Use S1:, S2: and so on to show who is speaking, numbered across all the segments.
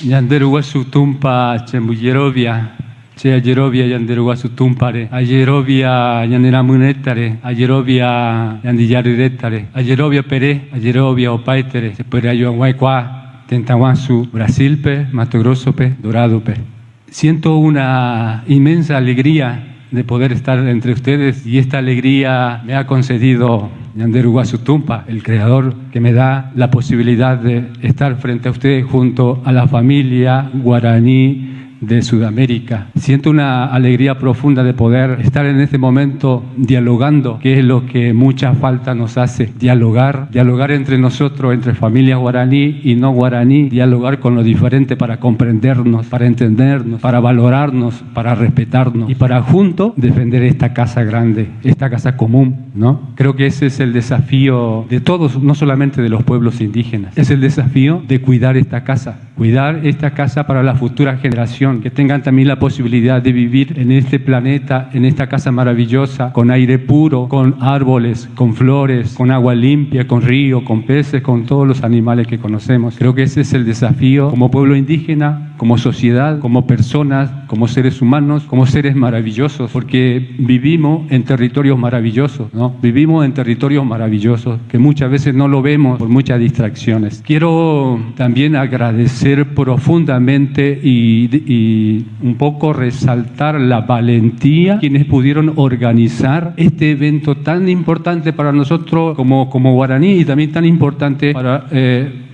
S1: Yanderuguasu tumpa chembuyerovia. Che ayerovia yanderuguasu tumpare. Ayerovia yaneramunetare. Ayerovia yandillariretare. Ayerovia pere. Ayerovia opaitere. Se puede ayuanguaycua. Tentaguansu. Brasilpe. Mato Grossope. Doradope. Siento una inmensa alegría de poder estar entre ustedes y esta alegría me ha concedido Yanderuguasu Tumpa, el creador que me da la posibilidad de estar frente a ustedes junto a la familia guaraní de Sudamérica. Siento una alegría profunda de poder estar en este momento dialogando, que es lo que mucha falta nos hace, dialogar entre nosotros, entre familias guaraní y no guaraní, dialogar con lo diferente para comprendernos, para entendernos, para valorarnos, para respetarnos y para juntos defender esta casa grande, esta casa común, ¿no? Creo que ese es el desafío de todos, no solamente de los pueblos indígenas, es el desafío de cuidar esta casa para la futura generación, que tengan también la posibilidad de vivir en este planeta, en esta casa maravillosa, con aire puro, con árboles, con flores, con agua limpia, con río, con peces, con todos los animales que conocemos. Creo que ese es el desafío como pueblo indígena, como sociedad, como personas, como seres humanos, como seres maravillosos, porque vivimos en territorios maravillosos, ¿no? Vivimos en territorios maravillosos que muchas veces no lo vemos por muchas distracciones. Quiero también agradecer profundamente y un poco resaltar la valentía quienes pudieron organizar este evento tan importante para nosotros como guaraní y también tan importante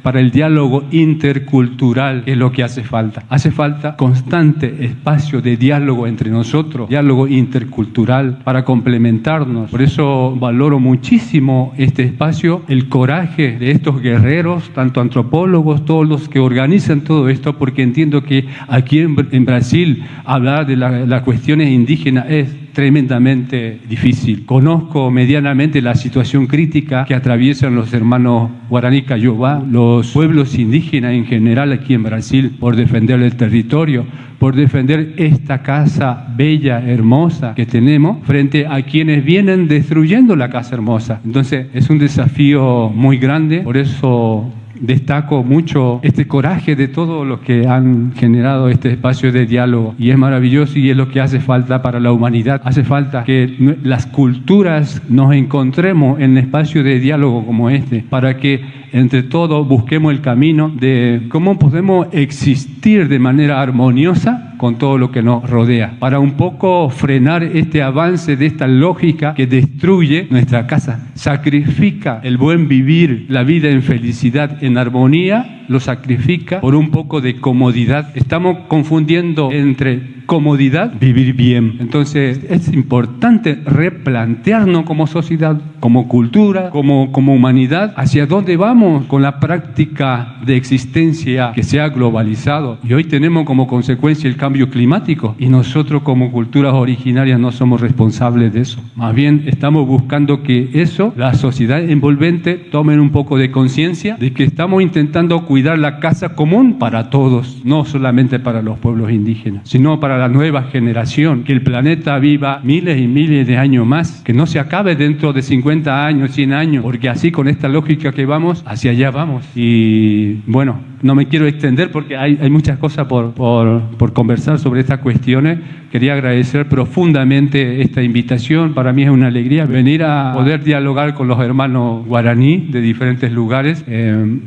S1: para el diálogo intercultural, que es lo que hace falta. Hace falta constante espacio de diálogo entre nosotros, diálogo intercultural para complementarnos. Por eso valoro muchísimo este espacio, el coraje de estos guerreros, tanto antropólogos, todos los que organizan todo esto, porque entiendo que aquí en Brasil hablar de las cuestiones indígenas es tremendamente difícil. Conozco medianamente la situación crítica que atraviesan los hermanos guaraní Cayobá, los pueblos indígenas en general aquí en Brasil, por defender el territorio, por defender esta casa bella, hermosa que tenemos, frente a quienes vienen destruyendo la casa hermosa. Entonces es un desafío muy grande, por eso destaco mucho este coraje de todos los que han generado este espacio de diálogo, y es maravilloso y es lo que hace falta para la humanidad. Hace falta que las culturas nos encontremos en un espacio de diálogo como este, para que entre todos busquemos el camino de cómo podemos existir de manera armoniosa con todo lo que nos rodea, para un poco frenar este avance de esta lógica que destruye nuestra casa, sacrifica el buen vivir, la vida en felicidad, en armonía, lo sacrifica por un poco de comodidad. Estamos confundiendo entre comodidad, vivir bien. Entonces es importante replantearnos como sociedad, como cultura, como humanidad, hacia dónde vamos con la práctica de existencia que se ha globalizado. Y hoy tenemos como consecuencia el cambio climático, y nosotros como culturas originarias no somos responsables de eso. Más bien estamos buscando que eso, la sociedad envolvente, tomen un poco de conciencia de que estamos intentando cuidar la casa común para todos, no solamente para los pueblos indígenas, sino para la nueva generación, que el planeta viva miles y miles de años más, que no se acabe dentro de 50 años, 100 años, porque así, con esta lógica que vamos, hacia allá vamos. Y bueno, no me quiero extender porque hay muchas cosas por conversar sobre estas cuestiones. Quería agradecer profundamente esta invitación. Para mí es una alegría venir a poder dialogar con los hermanos guaraní de diferentes lugares.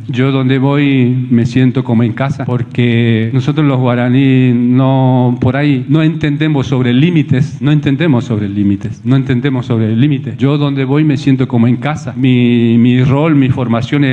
S1: Yo donde voy me siento como en casa, porque nosotros los guaraní por ahí no entendemos sobre límites, Yo donde voy me siento como en casa. Mi rol, mi formación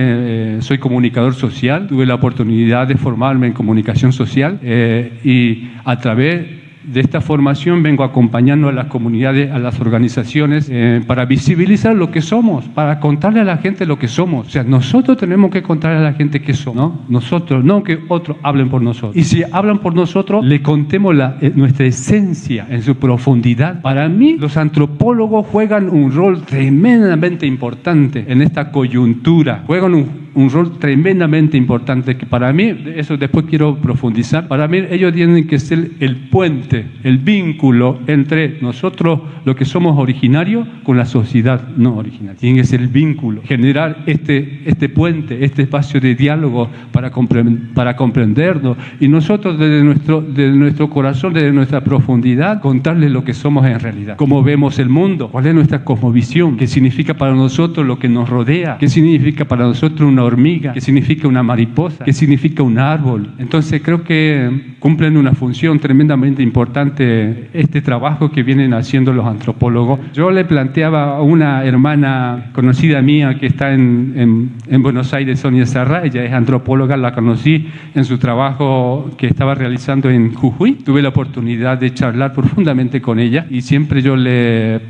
S1: soy comunicador social. Tuve la oportunidad de formarme en comunicación social y a través de esta formación vengo acompañando a las comunidades, a las organizaciones, para visibilizar lo que somos, para contarle a la gente lo que somos. O sea, nosotros tenemos que contarle a la gente qué somos, ¿no? Nosotros, no que otros hablen por nosotros. Y si hablan por nosotros, le contemos nuestra esencia en su profundidad. Para mí, los antropólogos juegan un rol tremendamente importante en esta coyuntura. Juegan un un rol tremendamente importante que para mí, eso después quiero profundizar, para mí ellos tienen que ser el puente, el vínculo entre nosotros, los que somos originarios, con la sociedad no originaria. Tienen que ser el vínculo, generar este puente, este espacio de diálogo para comprendernos y nosotros desde nuestro corazón, desde nuestra profundidad, contarles lo que somos en realidad, cómo vemos el mundo, cuál es nuestra cosmovisión, qué significa para nosotros lo que nos rodea, qué significa para nosotros una hormiga, qué significa una mariposa, qué significa un árbol. Entonces creo que cumplen una función tremendamente importante este trabajo que vienen haciendo los antropólogos. Yo le planteaba a una hermana conocida mía que está en Buenos Aires, Sonia Serra, ella es antropóloga, la conocí en su trabajo que estaba realizando en Jujuy. Tuve la oportunidad de charlar profundamente con ella y siempre yo le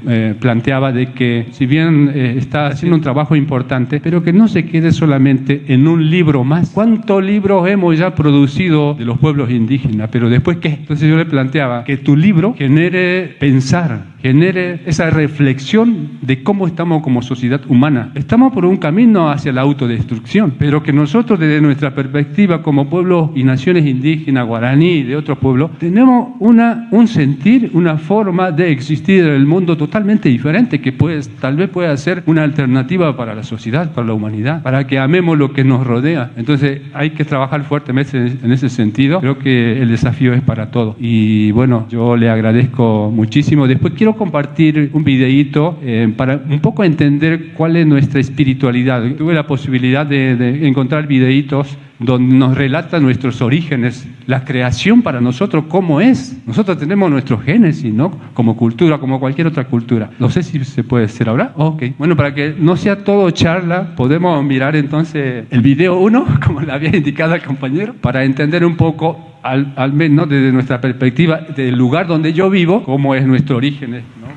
S1: planteaba de que si bien está haciendo un trabajo importante, pero que no se quede solamente en un libro más. ¿Cuántos libros hemos ya producido de los pueblos indígenas? Pero después, ¿qué? Entonces yo le planteaba que tu libro genere pensar, genere esa reflexión de cómo estamos como sociedad humana. Estamos por un camino hacia la autodestrucción, pero que nosotros desde nuestra perspectiva como pueblos y naciones indígenas, guaraní y de otros pueblos, tenemos un sentir, una forma de existir en el mundo totalmente diferente que tal vez pueda ser una alternativa para la sociedad, para la humanidad, para que amemos lo que nos rodea. Entonces hay que trabajar fuertemente en ese sentido. Creo que el desafío es para todos. Y bueno, yo le agradezco muchísimo. Después quiero compartir un videíto para un poco entender cuál es nuestra espiritualidad. Tuve la posibilidad de encontrar videitos donde nos relata nuestros orígenes, la creación para nosotros, cómo es. Nosotros tenemos nuestro génesis, ¿no? Como cultura, como cualquier otra cultura. No sé si se puede hacer ahora. Ok. Bueno, para que no sea todo charla, podemos mirar entonces el video 1, como le había indicado al compañero, para entender un poco, al menos desde nuestra perspectiva, del lugar donde yo vivo, cómo es nuestro origen, ¿no?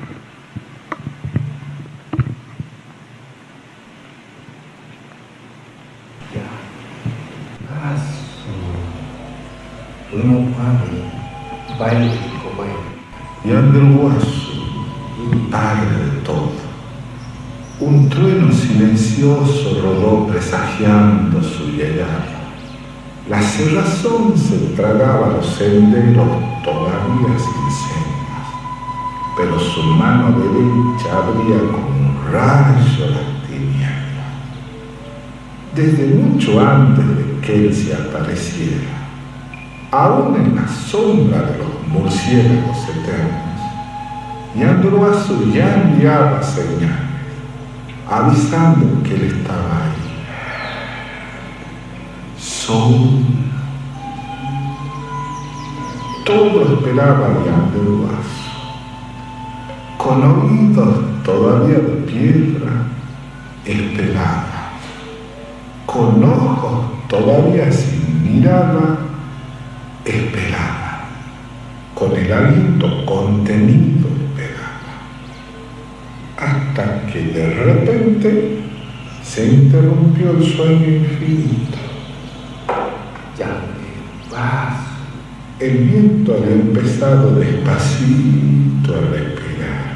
S2: Yandelhuasu, padre de todo. Un trueno silencioso rodó presagiando su llegada. La cerrazón se tragaba los senderos todavía sin sendas, pero su mano derecha abría como un rayo la tiniebla. Desde mucho antes de que él se apareciera, aún en la sombra de los murciélagos eternos, Yandelhuasu ya enviaba señales, avisando que él estaba ahí. Todo esperaba a Yandelhuasu, con oídos todavía de piedra, esperaba, con ojos todavía sin mirada, esperaba, con el aliento contenido esperaba, hasta que de repente se interrumpió el sueño infinito. Yandelhuasu. El viento había empezado despacito a respirar.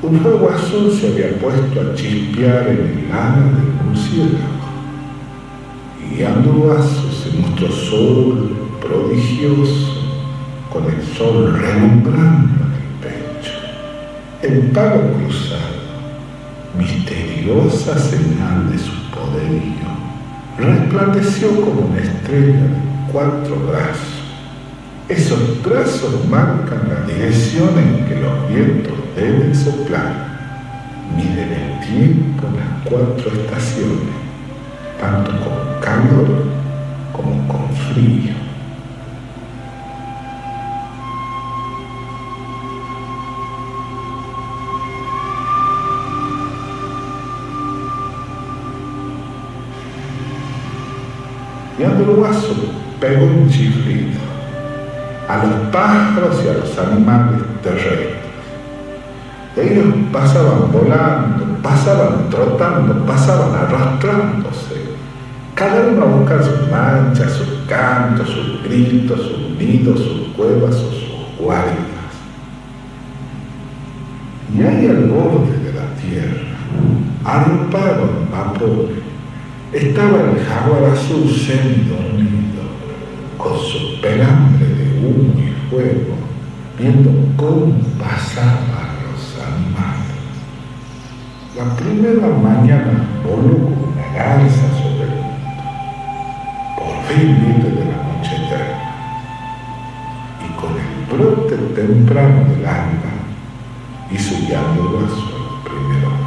S2: Un fuego azul se había puesto a chispear en el ala del murciélago. Y Yandelhuasu se mostró solo, prodigioso, con el sol relumbrando en el pecho. El pago cruzado, misteriosa señal de su poderío, resplandeció como una estrella de 4 brazos. Esos brazos marcan la dirección en que los vientos deben soplar. Miden el tiempo en las 4 estaciones, tanto con calor como con frío. Yandelhuasu pegó un chiflido a los pájaros y a los animales terrestres. Ellos pasaban volando, pasaban trotando, pasaban arrastrándose, cada uno a buscar sus manchas, sus cantos, sus gritos, sus nidos, sus cuevas o sus guaridas. Y ahí al borde de la tierra, arroparon vapores, estaba el jaguar azul semidormido, con su pelambre de humo y fuego, viendo cómo pasaban los animales. La primera mañana voló como una garza sobre el mundo, por fin libre de la noche eterna, y con el brote temprano del alba hizo llamar el vaso al primer hombre.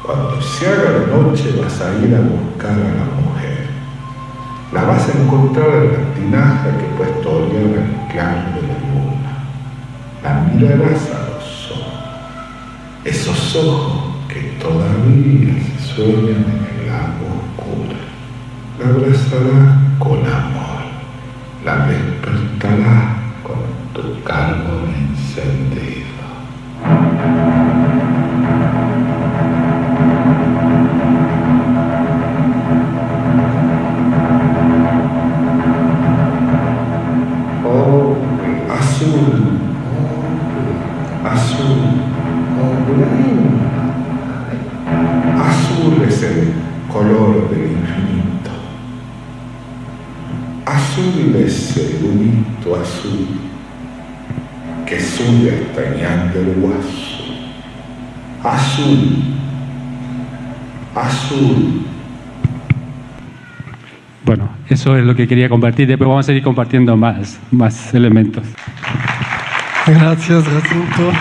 S2: Cuando se haga de noche vas a ir a buscar a la mujer. La vas a encontrar en la tinaja que pastoreaba el claro de la luna. La mirarás a los ojos, esos ojos que todavía se sueñan en el agua oscura. La abrazarás con amor, la despertarás con tu carbón encendido. Azul es el color del infinito. Azul es el humito azul que sube hasta ñan del Guaso. Azul, azul.
S1: Bueno, eso es lo que quería compartir. Después vamos a seguir compartiendo más elementos.
S3: Gracias, Jacinto.